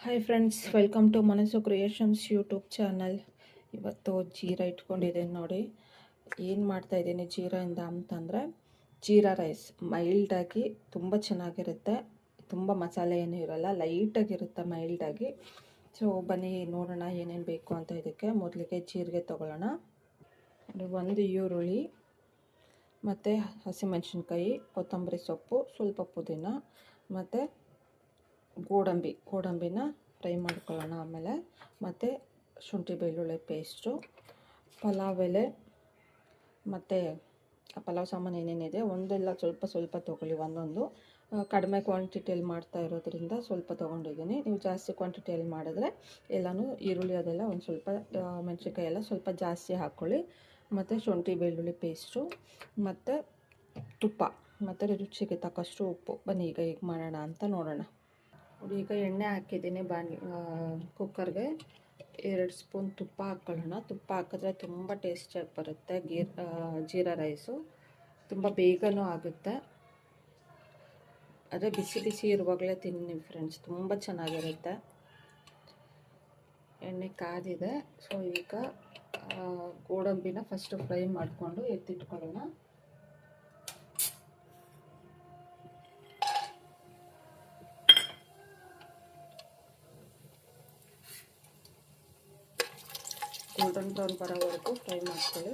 Hi friends, welcome to ಮನಸ್ಸು creations YouTube channel. ಇವತ್ತು ಜೀರಾ ಇಟ್ಕೊಂಡಿದ್ದೀನಿ ನೋಡಿ. ಏನು ಮಾಡ್ತಾಯಿದ್ದೀನಿ ಜೀರಾಯಿಂದ ಅಂತಂದರೆ, ಜೀರಾ ರೈಸ್ ಮೈಲ್ಡಾಗಿ ತುಂಬ ಚೆನ್ನಾಗಿರುತ್ತೆ. ತುಂಬ ಮಸಾಲೆ ಏನೂ ಇರೋಲ್ಲ, ಲೈಟಾಗಿರುತ್ತೆ ಮೈಲ್ಡಾಗಿ. ಸೊ ಬನ್ನಿ ನೋಡೋಣ ಏನೇನು ಬೇಕು ಅಂತ. ಇದಕ್ಕೆ ಮೊದಲಿಗೆ ಜೀರಿಗೆ ತೊಗೊಳ್ಳೋಣ. ಒಂದು ಈರುಳ್ಳಿ ಮತ್ತು ಹಸಿಮೆಣಸಿನ್ಕಾಯಿ, ಕೊತ್ತಂಬರಿ ಸೊಪ್ಪು, ಸ್ವಲ್ಪ ಪುದೀನ ಮತ್ತು ಗೋಡಂಬಿನ ಫ್ರೈ ಮಾಡ್ಕೊಳ್ಳೋಣ. ಆಮೇಲೆ ಮತ್ತು ಶುಂಠಿ ಬೆಳ್ಳುಳ್ಳಿ ಪೇಸ್ಟು, ಪಲಾವ್ ಎಲೆ ಮತ್ತು ಪಲಾವ್ ಸಾಮಾನು ಏನೇನಿದೆ ಒಂದೆಲ್ಲ ಸ್ವಲ್ಪ ತೊಗೊಳ್ಳಿ. ಒಂದೊಂದು ಕಡಿಮೆ ಕ್ವಾಂಟಿಟಿಯಲ್ಲಿ ಮಾಡ್ತಾ ಇರೋದ್ರಿಂದ ಸ್ವಲ್ಪ ತೊಗೊಂಡಿದ್ದೀನಿ. ನೀವು ಜಾಸ್ತಿ ಕ್ವಾಂಟಿಟಿಯಲ್ಲಿ ಮಾಡಿದ್ರೆ ಎಲ್ಲನೂ ಈರುಳ್ಳಿ ಅದೆಲ್ಲ ಒಂದು ಸ್ವಲ್ಪ, ಮೆಣಸಿನ್ಕಾಯಿ ಎಲ್ಲ ಸ್ವಲ್ಪ ಜಾಸ್ತಿ ಹಾಕ್ಕೊಳ್ಳಿ. ಮತ್ತು ಶುಂಠಿ ಬೆಳ್ಳುಳ್ಳಿ ಪೇಸ್ಟು ಮತ್ತು ತುಪ್ಪ ಮತ್ತು ರುಚಿಗೆ ತಕ್ಕಷ್ಟು ಉಪ್ಪು. ಬನ್ನಿ ಈಗ ಹೇಗೆ ಮಾಡೋಣ ಅಂತ ನೋಡೋಣ. ಈಗ ಎಣ್ಣೆ ಹಾಕಿದ್ದೀನಿ ಕುಕ್ಕರ್ಗೆ. 2 ಸ್ಪೂನ್ ತುಪ್ಪ ಹಾಕ್ಕೊಳ್ಳೋಣ. ತುಪ್ಪ ಹಾಕಿದ್ರೆ ತುಂಬ ಟೇಸ್ಟಿಯಾಗಿ ಬರುತ್ತೆ. ಜೀರಾ ರೈಸು ತುಂಬ ಬೇಗನೂ ಆಗುತ್ತೆ. ಅದೇ ಬಿಸಿ ಬಿಸಿ ಇರುವಾಗಲೇ ತಿನ್ನಿ ಫ್ರೆಂಡ್ಸ್, ತುಂಬ ಚೆನ್ನಾಗಿರುತ್ತೆ. ಎಣ್ಣೆ ಕಾದಿದೆ. ಸೊ ಈಗ ಗೋಡಂಬಿನ ಫಸ್ಟು ಫ್ರೈ ಮಾಡಿಕೊಂಡು ಎತ್ತಿಟ್ಕೊಳ್ಳೋಣ. ಗೋಲ್ಡನ್ ಬ್ರೌನ್ ಬರೋವರೆಗೂ ಫ್ರೈ ಮಾಡ್ಕೊಳ್ಳಿ.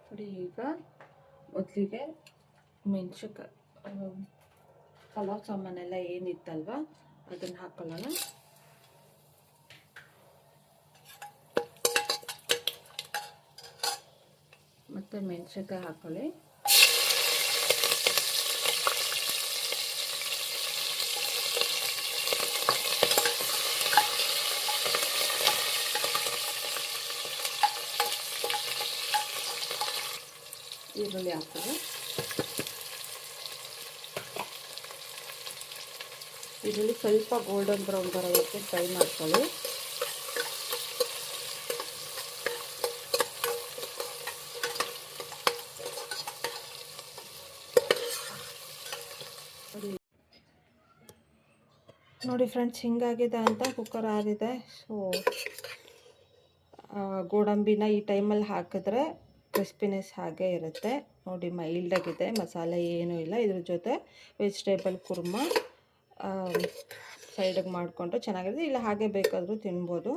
ನೋಡಿ, ಈಗ ಮೊದಲಿಗೆ ಮೆಣಸಿನ್ಕಾಯಿ, ಪಲಾವ್ ಸಾಮಾನೆಲ್ಲ ಏನಿತ್ತಲ್ವ ಅದನ್ನು ಹಾಕ್ಕೊಳ್ಳೋಣ. ಮತ್ತು ಮೆಣಸಿನ್ಕಾಯಿ ಹಾಕ್ಕೊಳ್ಳಿ. ಈರುಳ್ಳಿ ಹಾಕೋದು. ಈರುಳ್ಳಿ ಸ್ವಲ್ಪ ಗೋಲ್ಡನ್ ಬ್ರೌನ್ ಬರೋವರೆಗೆ ಫ್ರೈ ಮಾಡ್ಕೊಳ್ಳಿ. ನೋಡಿ ಫ್ರೆಂಡ್ಸ್, ಹಿಂಗಾಗಿದೆ ಅಂತ ಕುಕ್ಕರ್ ಆರಿದೆ. ಸೊ ಗೋಡಂಬಿನ ಈ ಟೈಮಲ್ಲಿ ಹಾಕಿದ್ರೆ ಕ್ರಿಸ್ಪಿನೆಸ್ ಹಾಗೆ ಇರುತ್ತೆ. ನೋಡಿ, ಮೈಲ್ಡಾಗಿದೆ, ಮಸಾಲೆ ಏನೂ ಇಲ್ಲ. ಇದ್ರ ಜೊತೆ ವೆಜಿಟೇಬಲ್ ಕುರ್ಮಾ ಸೈಡಿಗೆ ಮಾಡಿಕೊಂಡ್ರೆ ಚೆನ್ನಾಗಿರುತ್ತೆ. ಇಲ್ಲ ಹಾಗೆ ಬೇಕಾದರೂ ತಿನ್ಬೋದು.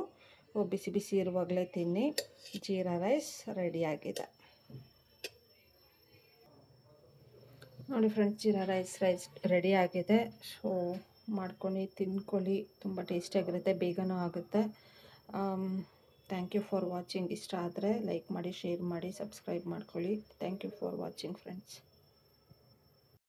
ಬಿಸಿ ಬಿಸಿ ಇರುವಾಗಲೇ ತಿನ್ನಿ. ಜೀರಾ ರೈಸ್ ರೆಡಿಯಾಗಿದೆ. ನೋಡಿ ಫ್ರೆಂಡ್ಸ್, ಜೀರಾ ರೈಸ್ ರೆಡಿಯಾಗಿದೆ. ಸೊ ಮಾಡ್ಕೊಂಡು ತಿನ್ಕೊಳ್ಳಿ, ತುಂಬ ಟೇಸ್ಟಿಯಾಗಿರುತ್ತೆ, ಬೇಗನೂ ಆಗುತ್ತೆ. Thank you for watching. ಇಷ್ಟ ಆದರೆ ಲೈಕ್ ಮಾಡಿ, ಶೇರ್ ಮಾಡಿ, ಸಬ್ಸ್ಕ್ರೈಬ್ ಮಾಡ್ಕೊಳ್ಳಿ. Thank you for watching friends.